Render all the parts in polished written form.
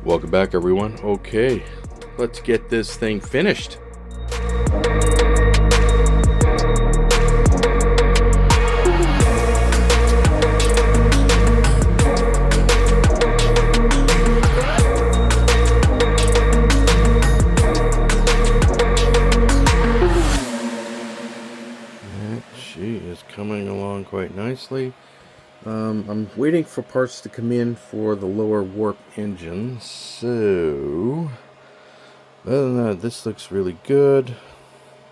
Welcome back, everyone. Okay, let's get this thing finished. She is coming along quite nicely. I'm waiting for parts to come in for the lower warp engine, so other than that, this looks really good.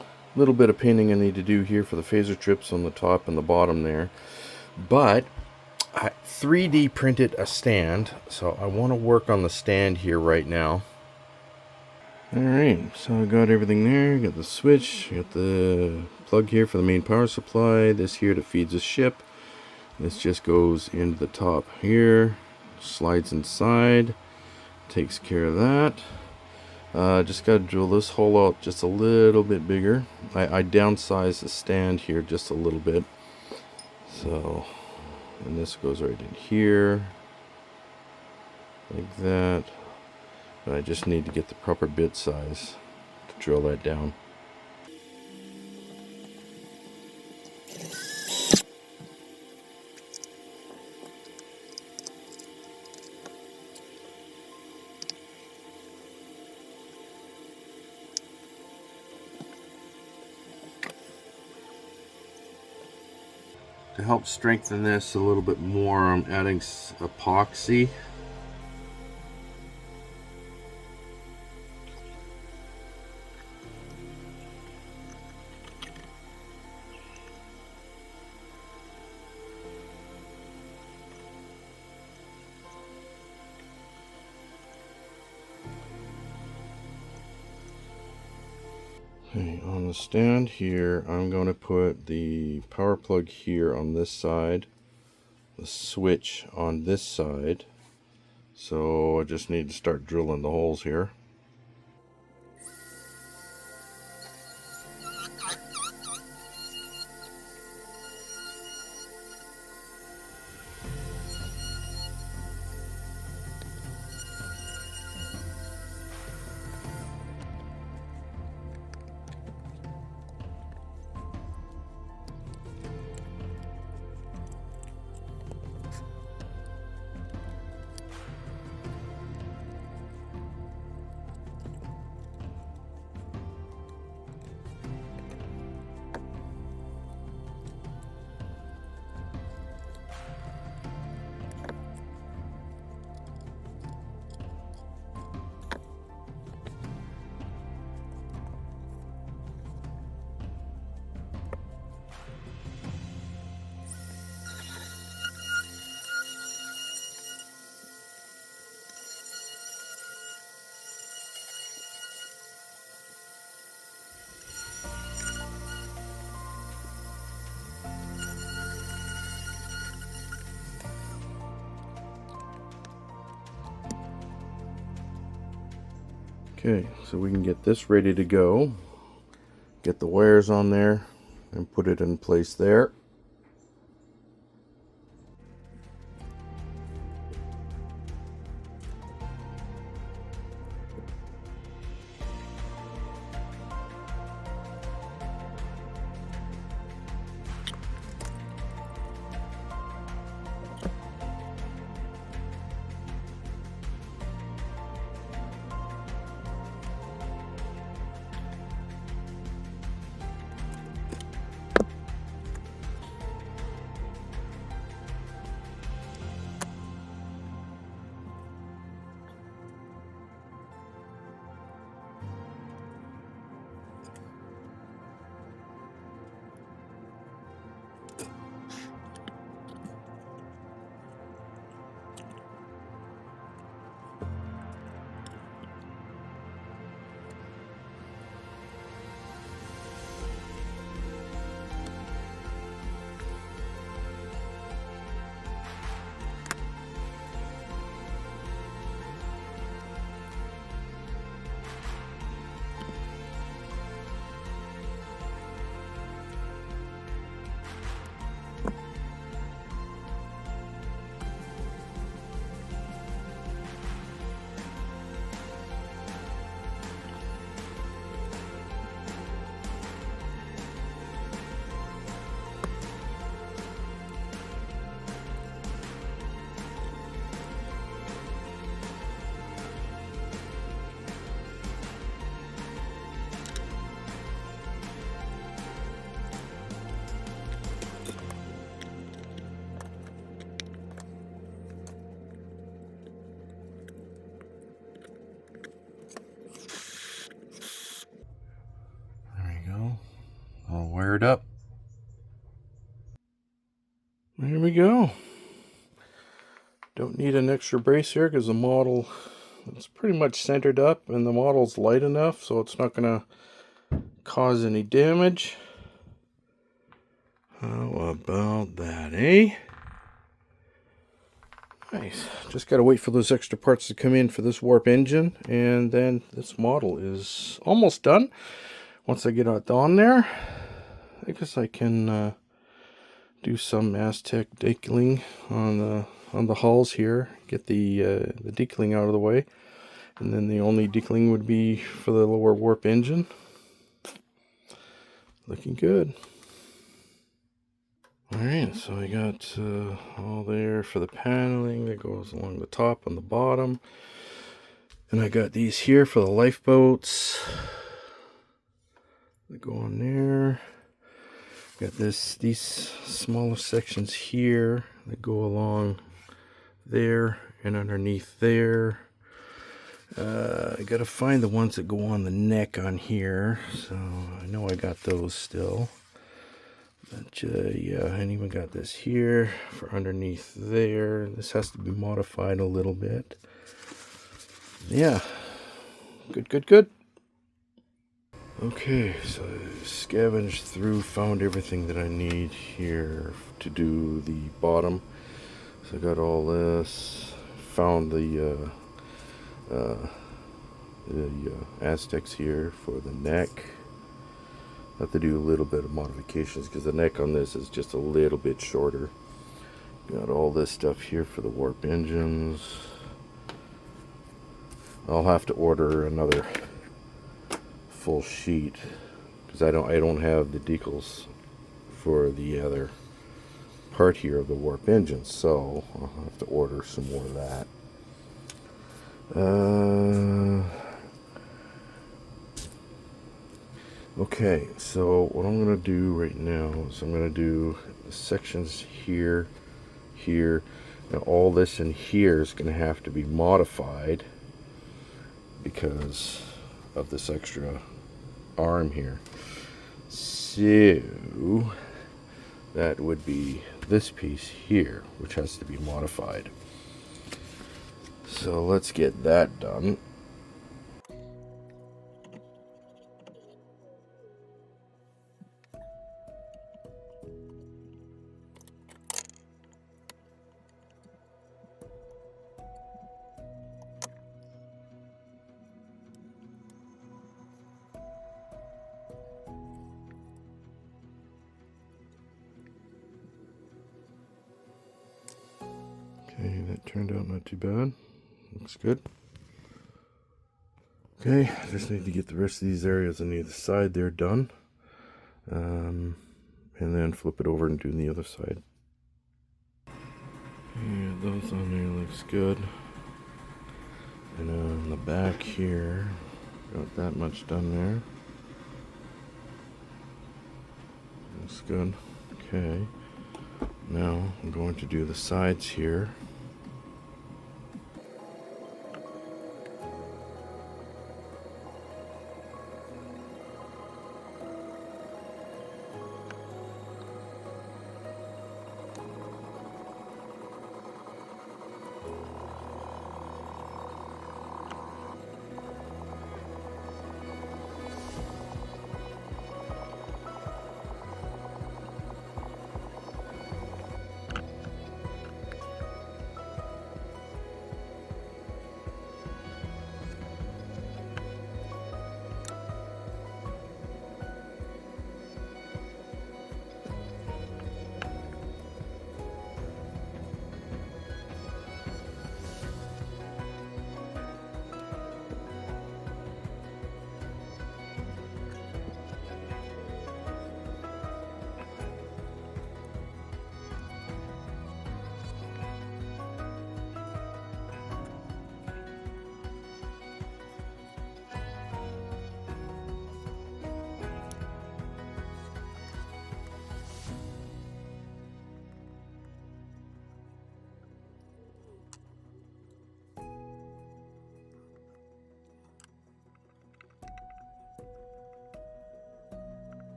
A little bit of painting I need to do here for the phaser trips on the top and the bottom there, but I 3D printed a stand, so I want to work on the stand here right now. Alright, so I got everything there. Got the switch, got the plug here for the main power supply, this here that feeds the ship. This just goes into the top here, slides inside, takes care of that. Just got to drill this hole out just a little bit bigger. I downsized the stand here just a little bit. So, and this goes right in here, like that. But I just need to get the proper bit size to drill that down. To help strengthen this a little bit more, I'm adding epoxy. Okay, on the stand here, I'm going to put the power plug here on this side, the switch on this side. So I just need to start drilling the holes here. Okay, so we can get this ready to go. Get the wires on there and put it in place there. fired up. There we go. Don't need an extra brace here because the model is pretty much centered up and the model's light enough so it's not going to cause any damage. How about that, eh? Nice. Just got to wait for those extra parts to come in for this warp engine, and then this model is almost done. Once I get it on there, I guess I can do some Aztec decaling on the hulls here, get the decaling out of the way, and then the only decaling would be for the lower warp engine. Looking good. Alright, so I got all there for the paneling that goes along the top and the bottom. And I got these here for the lifeboats that go on there. Got these smaller sections here that go along there and underneath there. I gotta find the ones that go on the neck on here, so I know I got those still. But yeah, and even got this here for underneath there. This has to be modified a little bit. Yeah, good. Okay, so I scavenged through, found everything that I need here to do the bottom. So I got all this, found the Aztecs here for the neck. I have to do a little bit of modifications because the neck on this is just a little bit shorter. Got all this stuff here for the warp engines. I'll have to order another full sheet because I don't have the decals for the other part here of the warp engine, so I'll have to order some more of that. Okay, so what I'm going to do right now is I'm going to do the sections here. Now all this in here is going to have to be modified because of this extra arm here. So that would be this piece here, which has to be modified. So let's get that done. Okay, that turned out not too bad. Looks good. Okay, I just need to get the rest of these areas on either side there done. And then flip it over and do the other side. Yeah, those on there looks good. And on the back here, got that much done there. Looks good. Okay. Now I'm going to do the sides here.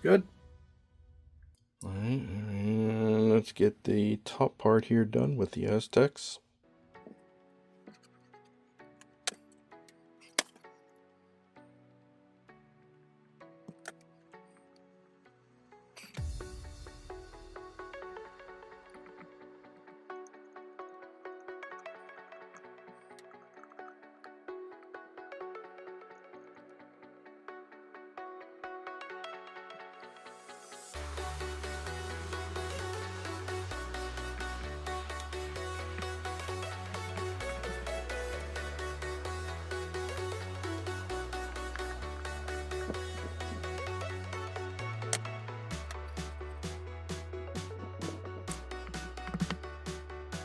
good. All right, and let's get the top part here done with the Aztecs.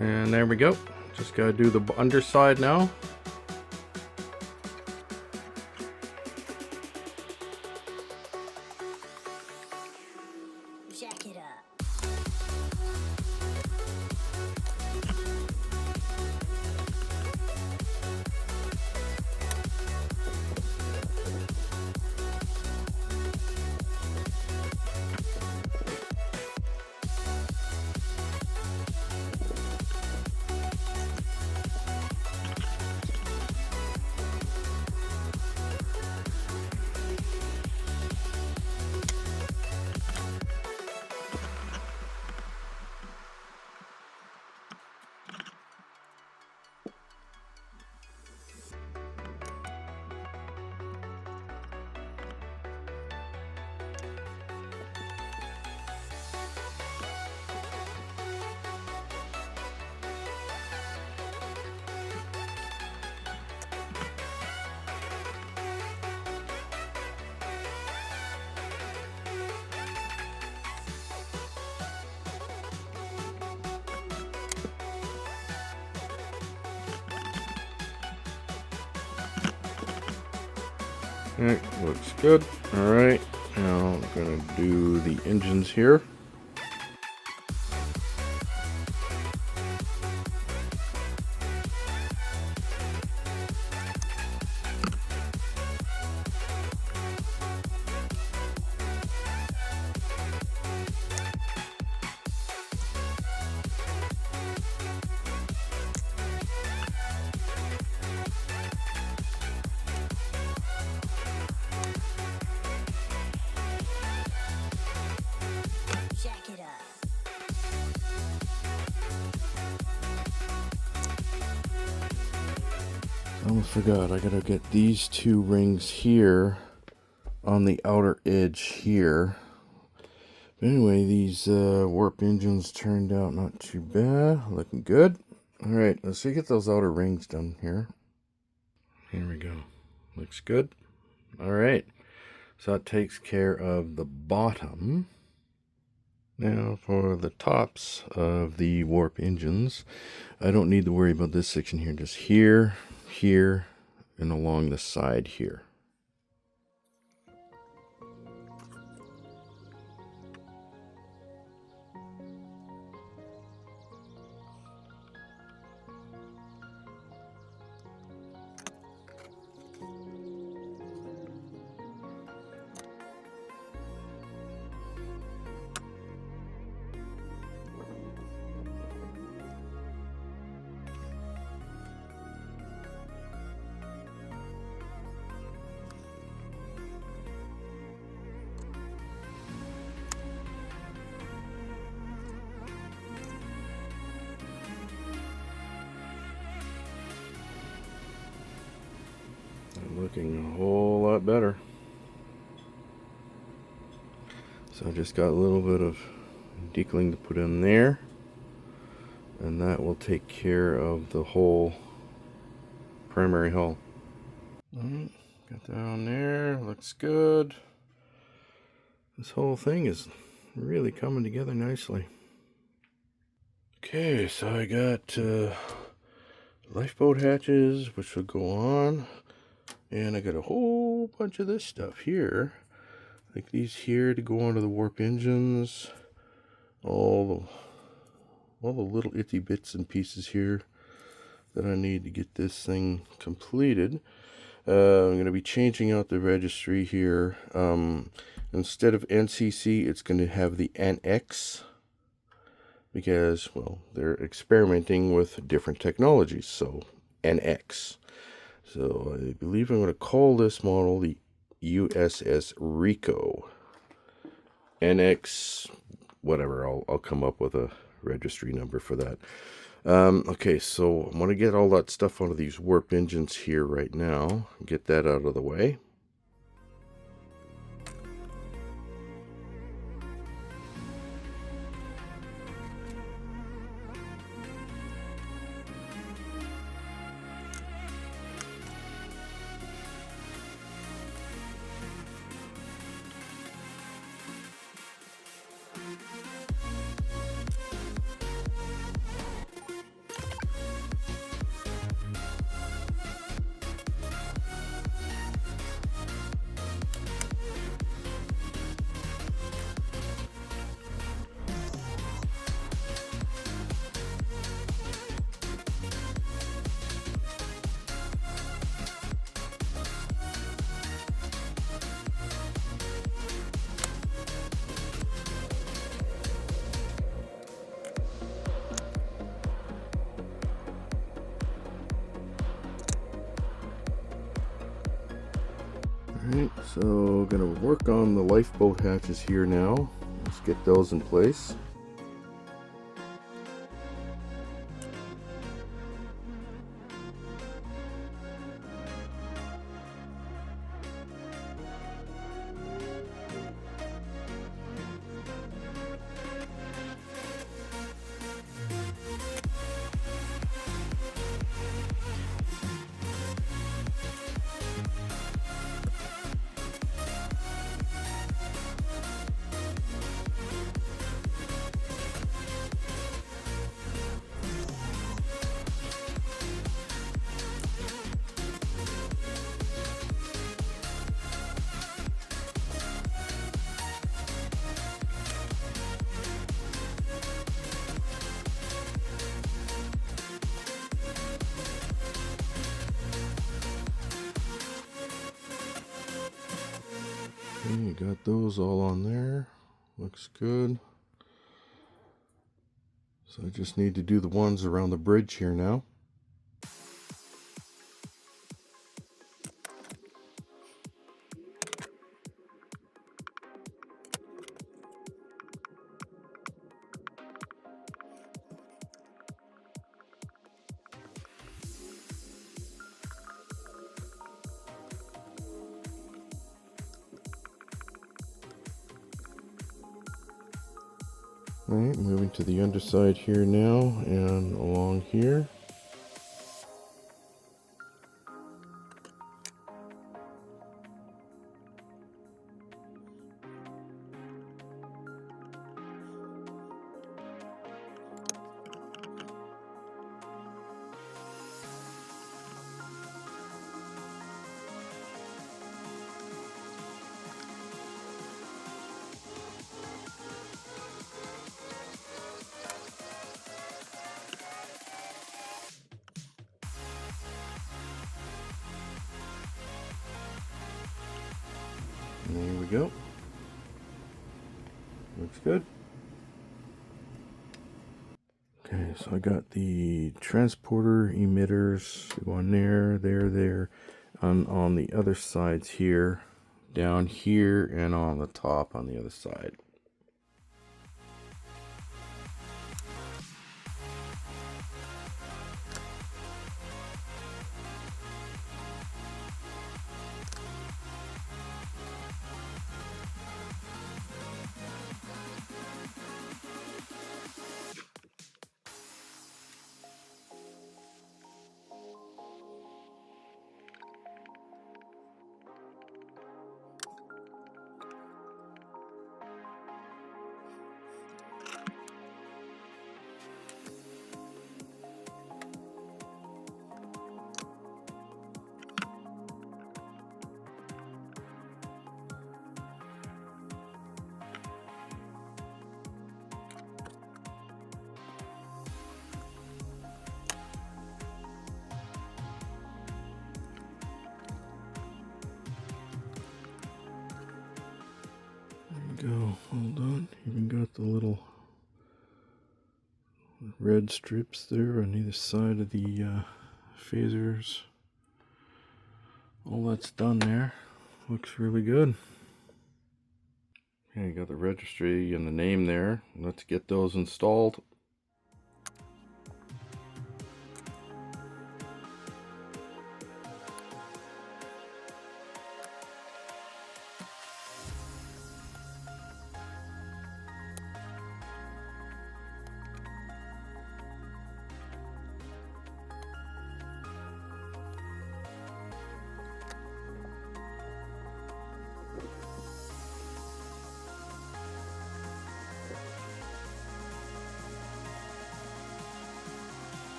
And there we go. Just gotta do the underside now. Jack it up. Alright, looks good. Alright, now I'm gonna do the engines here. Jack it up. I almost forgot, I gotta get these two rings here on the outer edge here. But anyway, these warp engines turned out not too bad, looking good. Alright, let's see, get those outer rings done here. Here we go, looks good. Alright, so that takes care of the bottom. Now for the tops of the warp engines, I don't need to worry about this section here, just here, here, and along the side here. Looking a whole lot better. So I just got a little bit of decaling to put in there, and that will take care of the whole primary hull. Alright, got that on there, looks good. This whole thing is really coming together nicely. Okay, so I got lifeboat hatches, which will go on. And I got a whole bunch of this stuff here. Like these here to go onto the warp engines. All the little itty bits and pieces here that I need to get this thing completed. I'm going to be changing out the registry here. Instead of NCC, it's going to have the NX because, well, they're experimenting with different technologies. So NX. So I believe I'm going to call this model the USS Rico. NX, whatever. I'll come up with a registry number for that. Okay, so I'm going to get all that stuff out of these warp engines here right now. Get that out of the way. Alright, so gonna work on the lifeboat hatches here now. Let's get those in place. Okay, you got those all on there. Looks good. So I just need to do the ones around the bridge here now. Alright, moving to the underside here now and along here. There we go. Looks good. Okay, so I got the transporter emitters going there, on the other sides here, down here, and on the top on the other side. go. Hold on. Even got the little red strips there on either side of the phasers. All that's done there. Looks really good. Okay, you got the registry and the name there. Let's get those installed.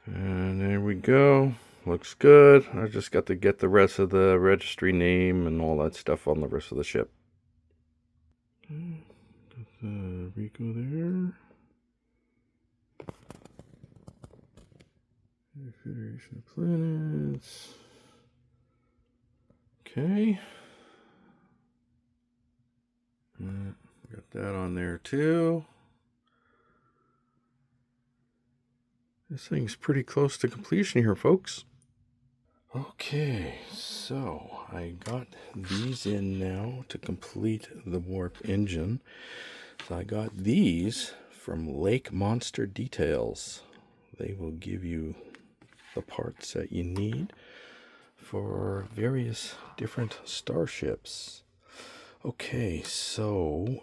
And there we go. Looks good. I just got to get the rest of the registry name and all that stuff on the rest of the ship. Got the Rico there. Federation of Planets. Okay. Got that on there too. This thing's pretty close to completion here, folks. Okay, so I got these in now to complete the warp engine. So I got these from Lake Monster Details. They will give you the parts that you need for various different starships. Okay, so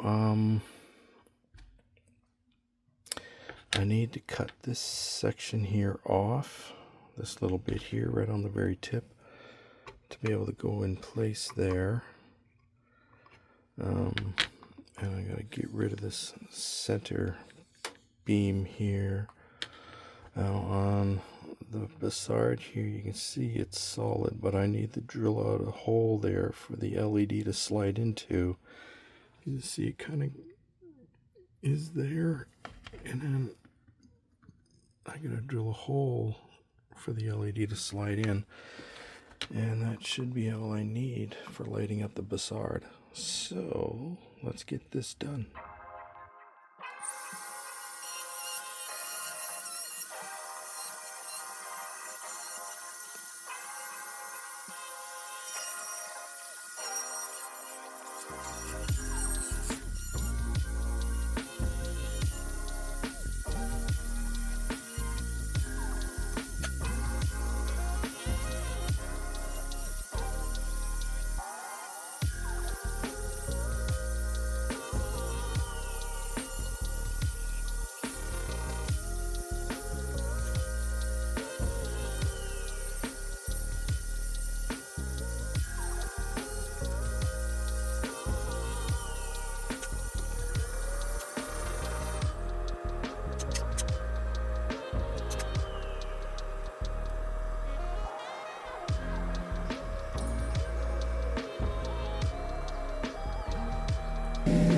I need to cut this section here off, this little bit here right on the very tip, to be able to go in place there. And I gotta get rid of this center beam here. Now on the Bassard here, you can see it's solid, but I need to drill out a hole there for the LED to slide into. You can see it kind of is there, and then I gotta drill a hole for the LED to slide in, and that should be all I need for lighting up the Bassard. So let's get this done.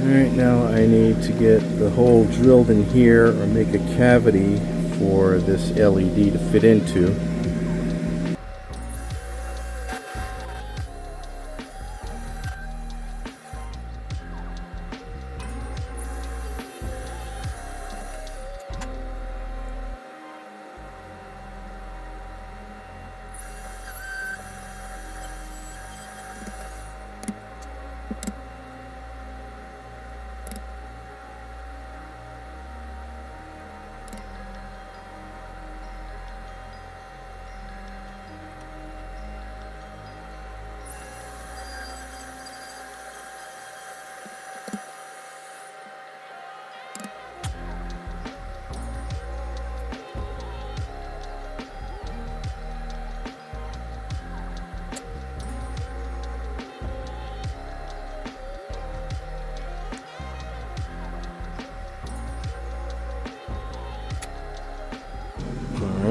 Alright, now I need to get the hole drilled in here or make a cavity for this LED to fit into.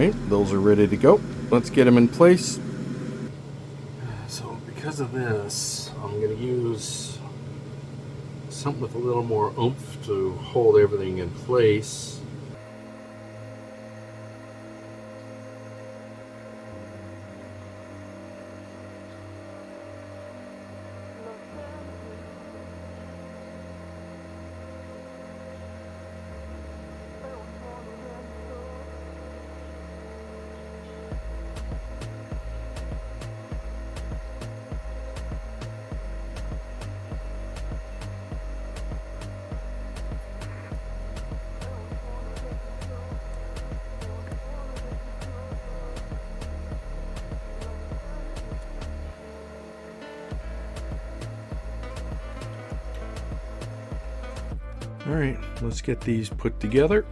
Alright, those are ready to go. Let's get them in place. So because of this, I'm going to use something with a little more oomph to hold everything in place. Alright, let's get these put together.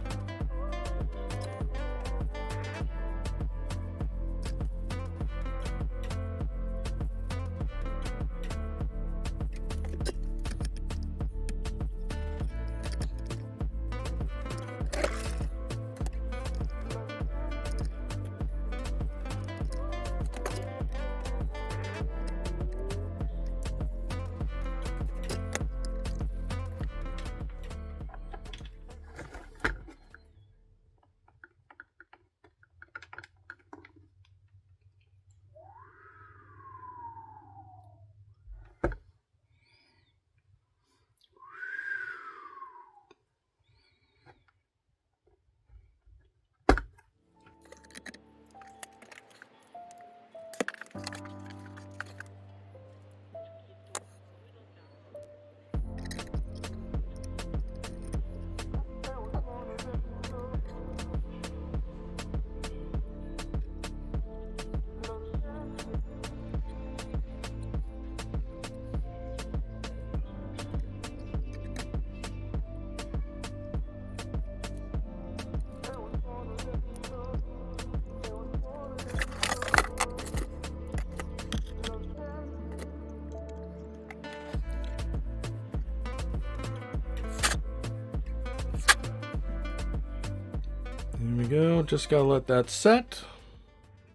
There we go, just gotta let that set.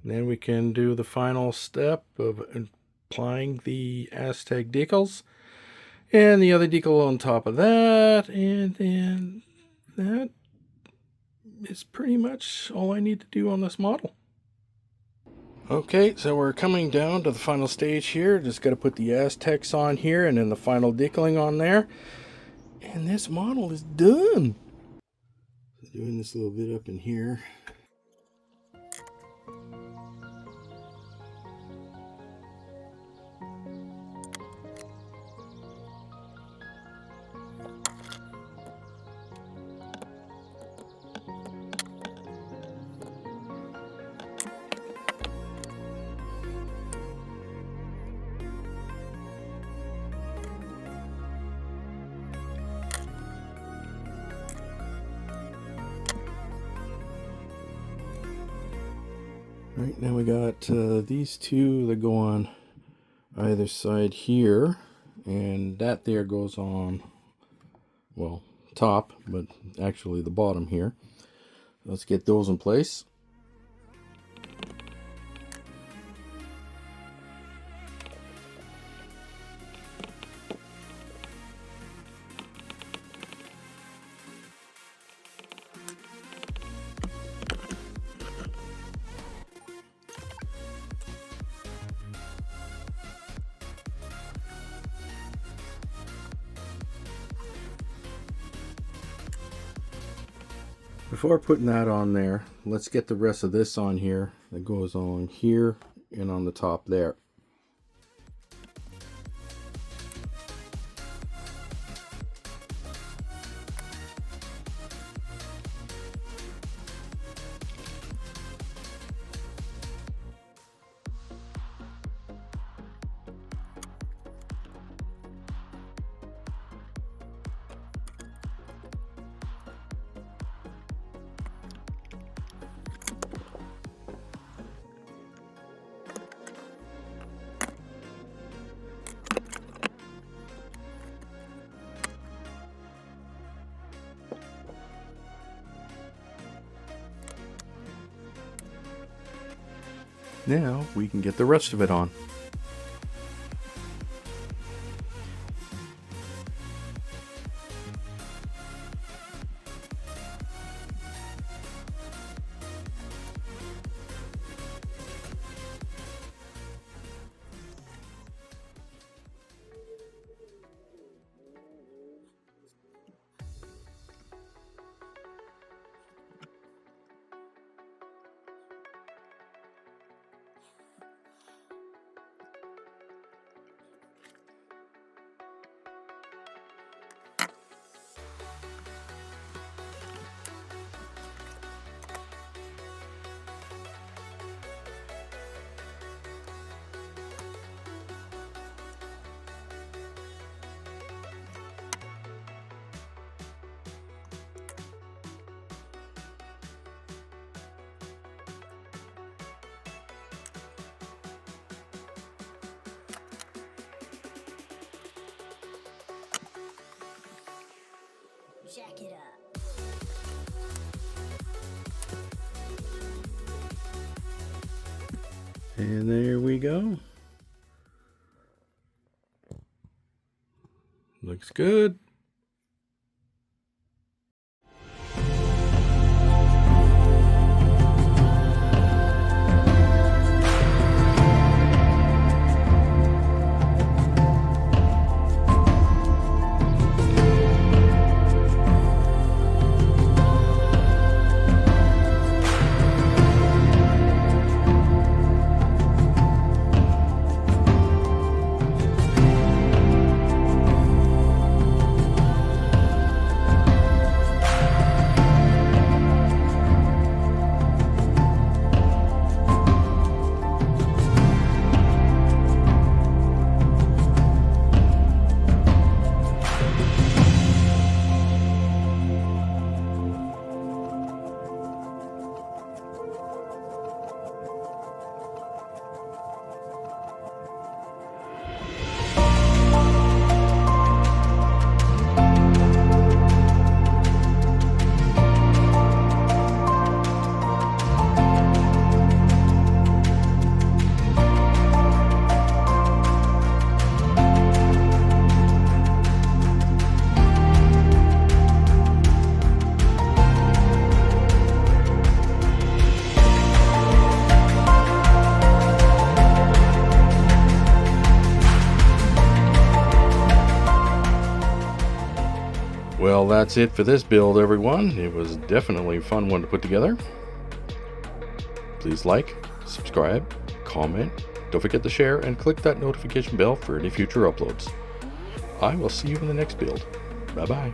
Then we can do the final step of applying the Aztec decals and the other decal on top of that, and then that is pretty much all I need to do on this model. Okay, so we're coming down to the final stage here. Just got to put the Aztecs on here and then the final decaling on there, and this model is done. Doing this little bit up in here. Right, now we got these two that go on either side here, and that there goes on, well, top, but actually the bottom here. Let's get those in place. Before putting that on there, let's get the rest of this on here. That goes on here and on the top there. Now we can get the rest of it on. Jack it up. And there we go. Looks good. Well, that's it for this build, everyone. It was definitely a fun one to put together. Please like, subscribe, comment, don't forget to share, and click that notification bell for any future uploads. I will see you in the next build. Bye-bye.